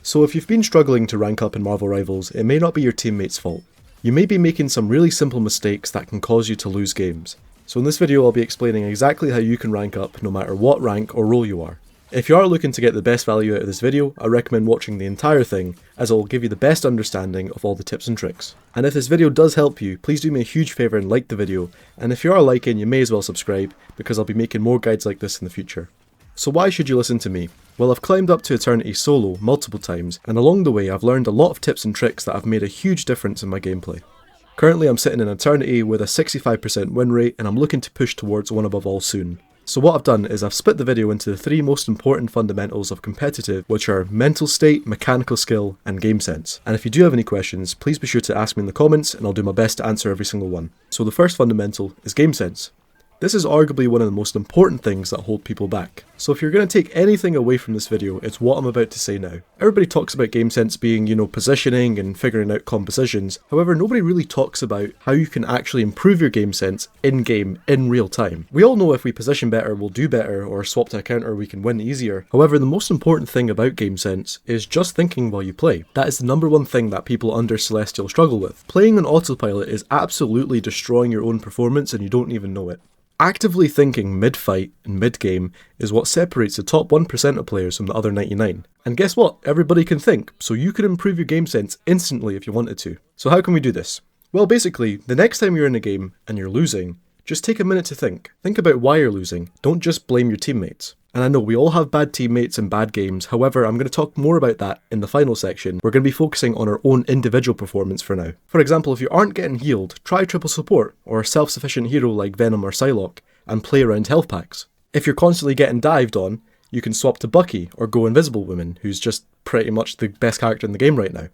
So if you've been struggling to rank up in Marvel Rivals, it may not be your teammates' fault. You may be making some really simple mistakes that can cause you to lose games. So in this video I'll be explaining exactly how you can rank up no matter what rank or role you are. If you are looking to get the best value out of this video, I recommend watching the entire thing, as it will give you the best understanding of all the tips and tricks. And if this video does help you, please do me a huge favour and like the video, and if you are liking, you may as well subscribe, because I'll be making more guides like this in the future. So why should you listen to me? Well, I've climbed up to Eternity solo multiple times, and along the way I've learned a lot of tips and tricks that have made a huge difference in my gameplay. Currently I'm sitting in Eternity with a 65% win rate, and I'm looking to push towards one above all soon. So what I've done is I've split the video into the three most important fundamentals of competitive, which are mental state, mechanical skill, and game sense. And if you do have any questions, please be sure to ask me in the comments and I'll do my best to answer every single one. So the first fundamental is game sense. This is arguably one of the most important things that hold people back. So if you're going to take anything away from this video, it's what I'm about to say now. Everybody talks about game sense being, positioning and figuring out compositions. However, nobody really talks about how you can actually improve your game sense in-game, in real time. We all know if we position better, we'll do better, or swap to a counter, we can win easier. However, the most important thing about game sense is just thinking while you play. That is the number one thing that people under Celestial struggle with. Playing on autopilot is absolutely destroying your own performance and you don't even know it. Actively thinking mid-fight and mid-game is what separates the top 1% of players from the other 99. And guess what? Everybody can think, so you can improve your game sense instantly if you wanted to. So how can we do this? Well, basically, the next time you're in a game and you're losing, just take a minute to think. Think about why you're losing. Don't just blame your teammates. And I know we all have bad teammates and bad games, however I'm going to talk more about that in the final section. We're going to be focusing on our own individual performance for now. For example, if you aren't getting healed, try triple support or a self-sufficient hero like Venom or Psylocke and play around health packs. If you're constantly getting dived on, you can swap to Bucky or go Invisible Woman, who's just pretty much the best character in the game right now.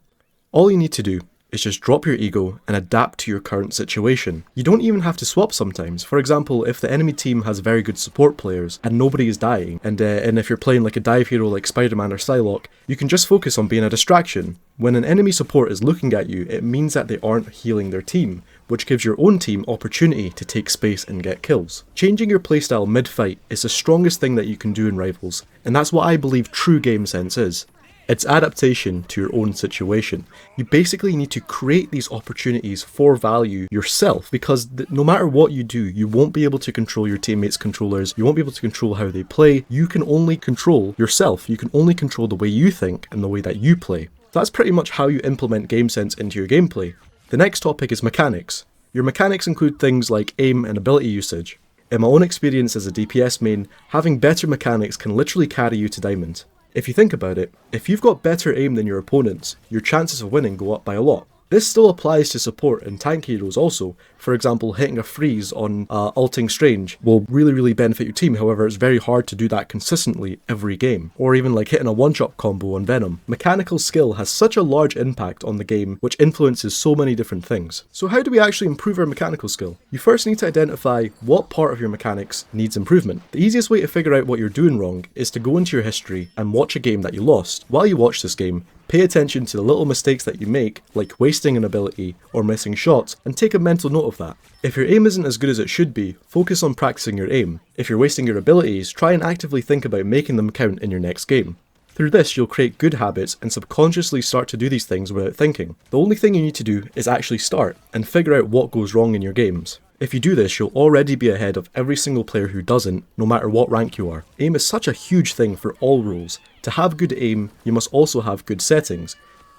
All you need to do is just drop your ego and adapt to your current situation. You don't even have to swap sometimes. For example, if the enemy team has very good support players and nobody is dying, and if you're playing like a dive hero like Spider-Man or Psylocke, you can just focus on being a distraction. When an enemy support is looking at you, it means that they aren't healing their team, which gives your own team opportunity to take space and get kills. Changing your playstyle mid-fight is the strongest thing that you can do in Rivals, and that's what I believe true game sense is. It's adaptation to your own situation. You basically need to create these opportunities for value yourself, because no matter what you do, you won't be able to control your teammates' controllers, you won't be able to control how they play, you can only control yourself, you can only control the way you think and the way that you play. That's pretty much how you implement game sense into your gameplay. The next topic is mechanics. Your mechanics include things like aim and ability usage. In my own experience as a DPS main, having better mechanics can literally carry you to diamond. If you think about it, if you've got better aim than your opponents, your chances of winning go up by a lot. This still applies to support and tank heroes also. For example, hitting a freeze on ulting Strange will really benefit your team, however it's very hard to do that consistently every game. Or even like hitting a one-shot combo on Venom. Mechanical skill has such a large impact on the game, which influences so many different things. So how do we actually improve our mechanical skill? You first need to identify what part of your mechanics needs improvement. The easiest way to figure out what you're doing wrong is to go into your history and watch a game that you lost. While you watch this game, pay attention to the little mistakes that you make, like wasting an ability or missing shots, and take a mental note of that. If your aim isn't as good as it should be, focus on practicing your aim. If you're wasting your abilities, try and actively think about making them count in your next game. Through this, you'll create good habits and subconsciously start to do these things without thinking. The only thing you need to do is actually start and figure out what goes wrong in your games. If you do this, you'll already be ahead of every single player who doesn't, no matter what rank you are. Aim is such a huge thing for all roles. To have good aim, you must also have good settings.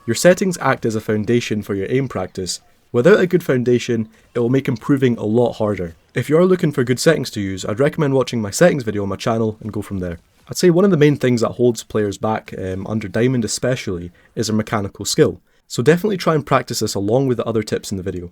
Your settings act as a foundation for your aim practice. Without a good foundation, it will make improving a lot harder. If you are looking for good settings to use, I'd recommend watching my settings video on my channel and go from there. I'd say one of the main things that holds players back, under Diamond especially, is their mechanical skill. So definitely try and practice this along with the other tips in the video.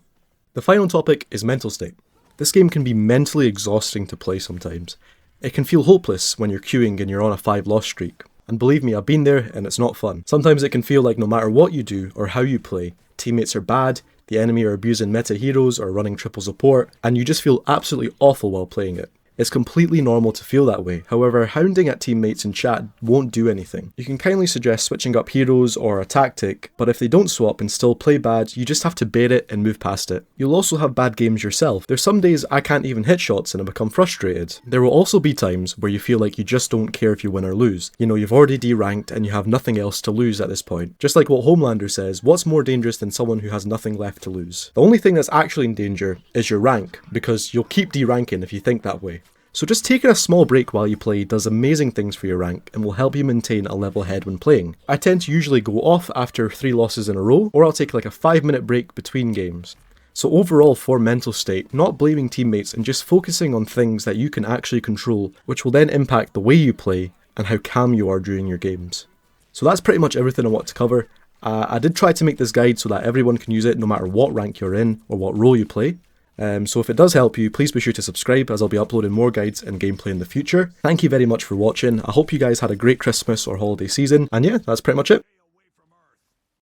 The final topic is mental state. This game can be mentally exhausting to play sometimes. It can feel hopeless when you're queuing and you're on a 5-loss streak. And believe me, I've been there and it's not fun. Sometimes it can feel like no matter what you do or how you play, teammates are bad, the enemy are abusing meta heroes or running triple support, and you just feel absolutely awful while playing it. It's completely normal to feel that way, however hounding at teammates in chat won't do anything. You can kindly suggest switching up heroes or a tactic, but if they don't swap and still play bad, you just have to bear it and move past it. You'll also have bad games yourself. There's some days I can't even hit shots and I become frustrated. There will also be times where you feel like you just don't care if you win or lose. You know, you've already D-ranked and you have nothing else to lose at this point. Just like what Homelander says, what's more dangerous than someone who has nothing left to lose? The only thing that's actually in danger is your rank, because you'll keep D-ranking if you think that way. So just taking a small break while you play does amazing things for your rank and will help you maintain a level head when playing. I tend to usually go off after 3 losses in a row, or I'll take like a 5-minute break between games. So overall, for mental state, not blaming teammates and just focusing on things that you can actually control, which will then impact the way you play and how calm you are during your games. So that's pretty much everything I want to cover. I did try to make this guide so that everyone can use it no matter what rank you're in or what role you play. So if it does help you, please be sure to subscribe, as I'll be uploading more guides and gameplay in the future. Thank you very much for watching. I hope you guys had a great Christmas or holiday season, and yeah, that's pretty much it.